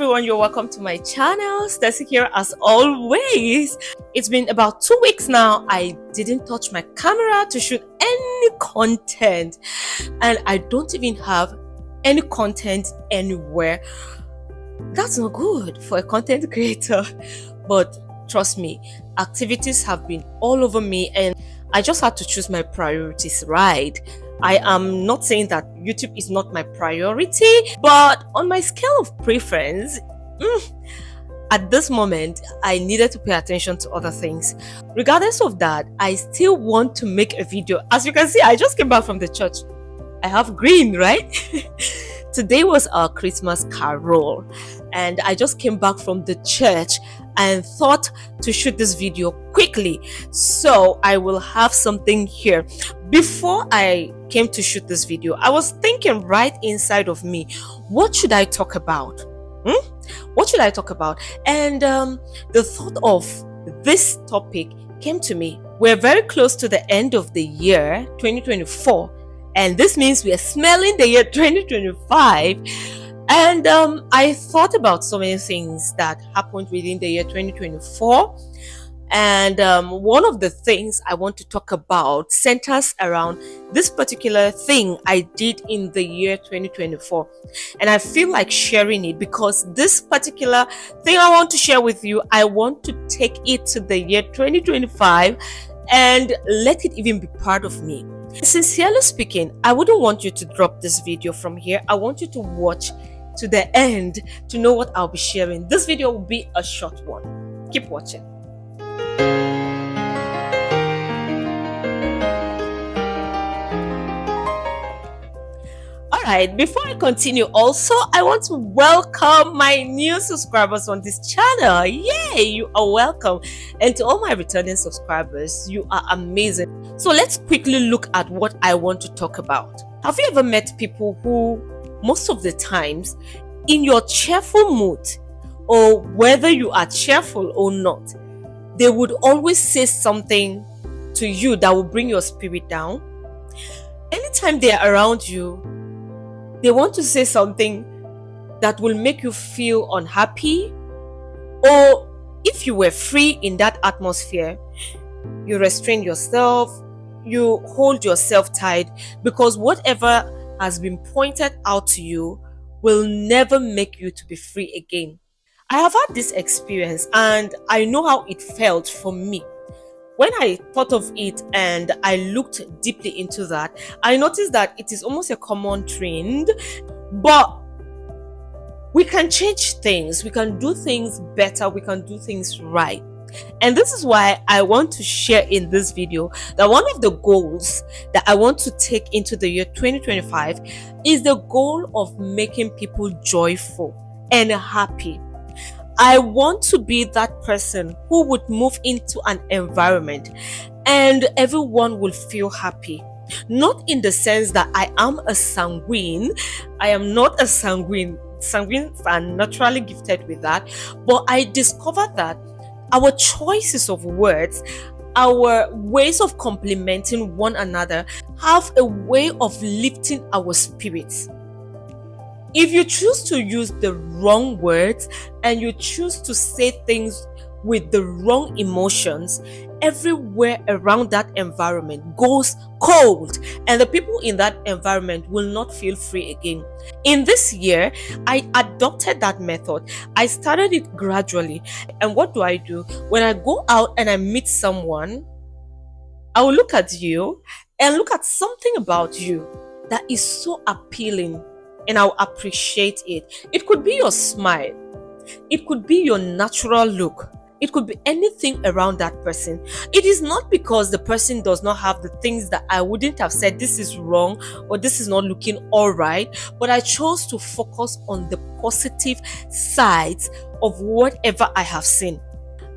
everyone, you're welcome to my channel. Stacy here as always. It's been about 2 weeks now. I didn't touch my camera to shoot any content, and I don't even have any content anywhere. That's not good for a content creator, but trust me, activities have been all over me and I just had to choose my priorities right. I am not saying that YouTube is not my priority, but on my scale of preference, at this moment, I needed to pay attention to other things. Regardless of that, I still want to make a video. As you can see, I just came back from the church. I have green, right? Today was our Christmas carol, and I just came back from the church and thought to shoot this video quickly. So I will have something here. Before I came to shoot this video, I was thinking right inside of me, what should I talk about? What should I talk about? And the thought of this topic came to me. We're very close to the end of the year 2024, and this means we are smelling the year 2025. And I thought about so many things that happened within the year 2024. And one of the things I want to talk about centers around this particular thing I did in the year 2024. And I feel like sharing it because this particular thing I want to share with you, I want to take it to the year 2025 and let it even be part of me. Sincerely speaking, I wouldn't want you to drop this video from here. I want you to watch to the end to know what I'll be sharing. This video will be a short one. Keep watching. Alright, before I continue, also I want to welcome my new subscribers on this channel. Yay, you are welcome. And to all my returning subscribers, you are amazing. So let's quickly look at what I want to talk about. Have you ever met people who most of the times in your cheerful mood, or whether you are cheerful or not, they would always say something to you that will bring your spirit down? Anytime they are around you, they want to say something that will make you feel unhappy, or if you were free in that atmosphere, you restrain yourself, you hold yourself tight, because whatever has been pointed out to you will never make you to be free again. I have had this experience and I know how it felt for me. When I thought of it and I looked deeply into that, I noticed that it is almost a common trend, but we can change things, we can do things better, we can do things right. And this is why I want to share in this video that one of the goals that I want to take into the year 2025 is the goal of making people joyful and happy. I want to be that person who would move into an environment and everyone will feel happy. Not in the sense that I am a sanguine. I am not a sanguine. Sanguines are naturally gifted with that. But I discovered that our choices of words, our ways of complimenting one another have a way of lifting our spirits. If you choose to use the wrong words and you choose to say things with the wrong emotions, everywhere around that environment goes cold and the people in that environment will not feel free again. In this year, I adopted that method. I started it gradually. And what do? When I go out and I meet someone, I will look at you and look at something about you that is so appealing, and I'll appreciate it. It could be your smile. It could be your natural look. It could be anything around that person. It is not because the person does not have the things that I wouldn't have said this is wrong or this is not looking all right, but I chose to focus on the positive sides of whatever I have seen.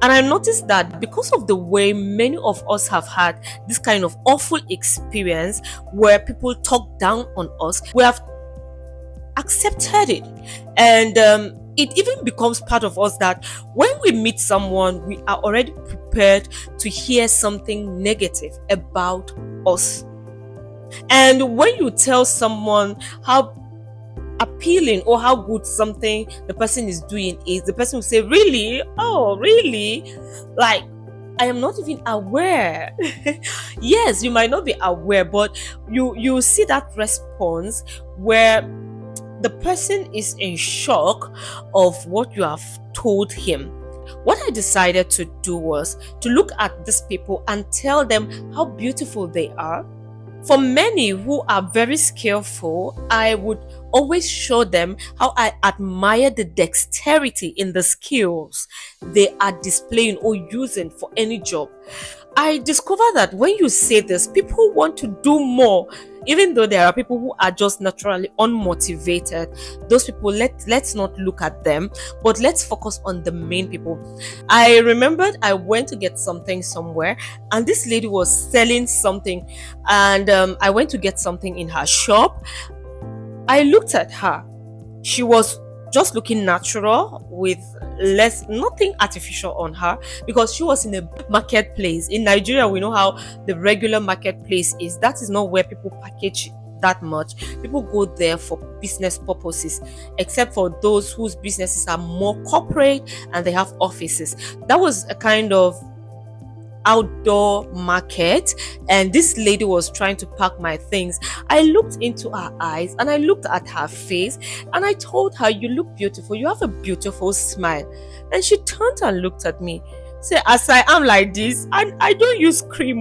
And I noticed that because of the way many of us have had this kind of awful experience where people talk down on us, we have accepted it. And it even becomes part of us that when we meet someone, we are already prepared to hear something negative about us. And when you tell someone how appealing or how good something the person is doing is, the person will say, really? Oh, really? Like, I am not even aware. Yes, you might not be aware, but you see that response where the person is in shock of what you have told him. What I decided to do was to look at these people and tell them how beautiful they are. For many who are very skillful, I would always show them how I admire the dexterity in the skills they are displaying or using for any job. I discover that when you say this, people want to do more, even though there are people who are just naturally unmotivated. Those people, let's not look at them, but let's focus on the main people. I remembered I went to get something somewhere, and this lady was selling something, and I went to get something in her shop. I looked at her. She was just looking natural with nothing artificial on her, because she was in a marketplace. In Nigeria, we know how the regular marketplace is. That is not where people package that much. People go there for business purposes, except for those whose businesses are more corporate and they have offices. That was a kind of outdoor market, and this lady was trying to pack my things. I looked into her eyes and I looked at her face, and I told her, you look beautiful, you have a beautiful smile. And she turned and looked at me, say, as I am like this, and I don't use cream,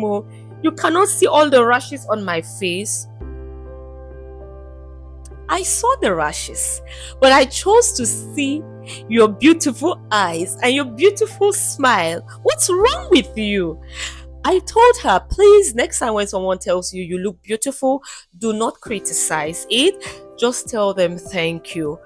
you cannot see all the rashes on my face. I saw the rashes, but I chose to see your beautiful eyes and your beautiful smile. What's wrong with you? I told her, please, next time when someone tells you you look beautiful, do not criticize it. Just tell them thank you.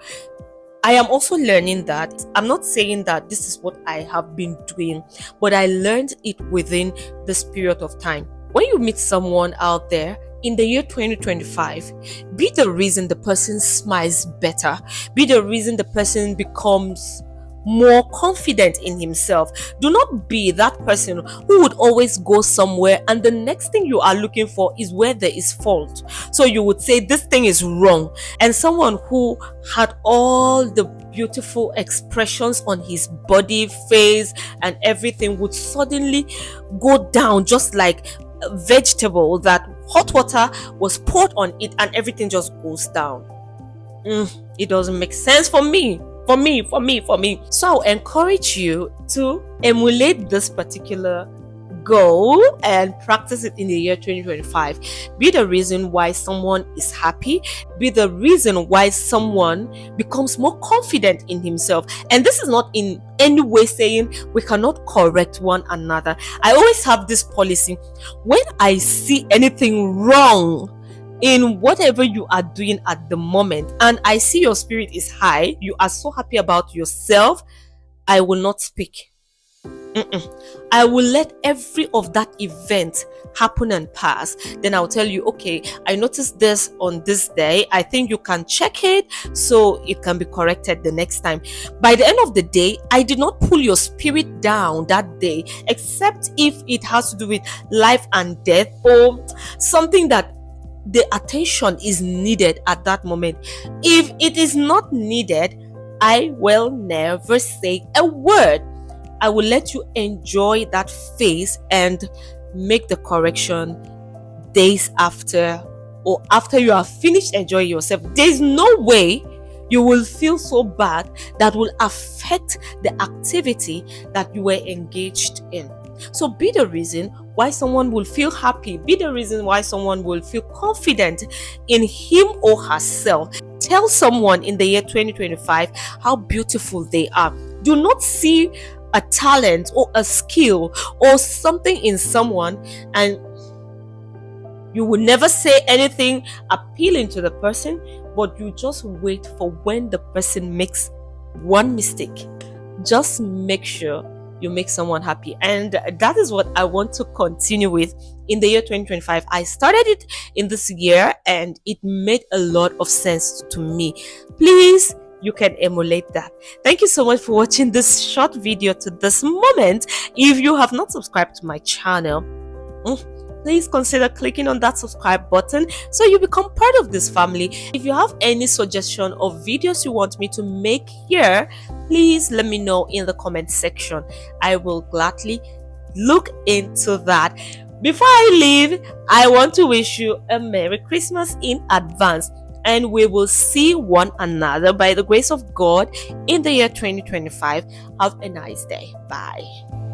I am also learning that. I'm not saying that this is what I have been doing, but I learned it within this period of time. When you meet someone out there, in the year 2025, be the reason the person smiles better. Be the reason the person becomes more confident in himself. Do not be that person who would always go somewhere and the next thing you are looking for is where there is fault. So you would say this thing is wrong, and someone who had all the beautiful expressions on his body, face, and everything would suddenly go down just like a vegetable that hot water was poured on it and everything just goes down. It doesn't make sense for me. So I'll encourage you to emulate this particular goal and practice it in the year 2025. Be the reason why someone is happy. Be the reason why someone becomes more confident in himself. And this is not in any way saying we cannot correct one another. I always have this policy. When I see anything wrong in whatever you are doing at the moment, and I see your spirit is high, you are so happy about yourself, I will not speak. I will let every of that event happen and pass. Then I'll tell you, okay, I noticed this on this day. I think you can check it so it can be corrected the next time. By the end of the day, I did not pull your spirit down that day, except if it has to do with life and death or something that the attention is needed at that moment. If it is not needed, I will never say a word. I will let you enjoy that phase and make the correction days after, or after you have finished enjoying yourself. There's no way you will feel so bad that will affect the activity that you were engaged in. So be the reason why someone will feel happy. Be the reason why someone will feel confident in him or herself. Tell someone in the year 2025 how beautiful they are. Do not see a talent or a skill or something in someone and you will never say anything appealing to the person, but you just wait for when the person makes one mistake. Just make sure you make someone happy, and that is what I want to continue with in the year 2025. I started it in this year and it made a lot of sense to me. Please, you can emulate that. Thank you so much for watching this short video to this moment. If you have not subscribed to my channel, please consider clicking on that subscribe button so you become part of this family. If you have any suggestion of videos you want me to make here, please let me know in the comment section. I will gladly look into that. Before I leave, I want to wish you a Merry Christmas in advance, and we will see one another by the grace of God in the year 2025. Have a nice day. Bye.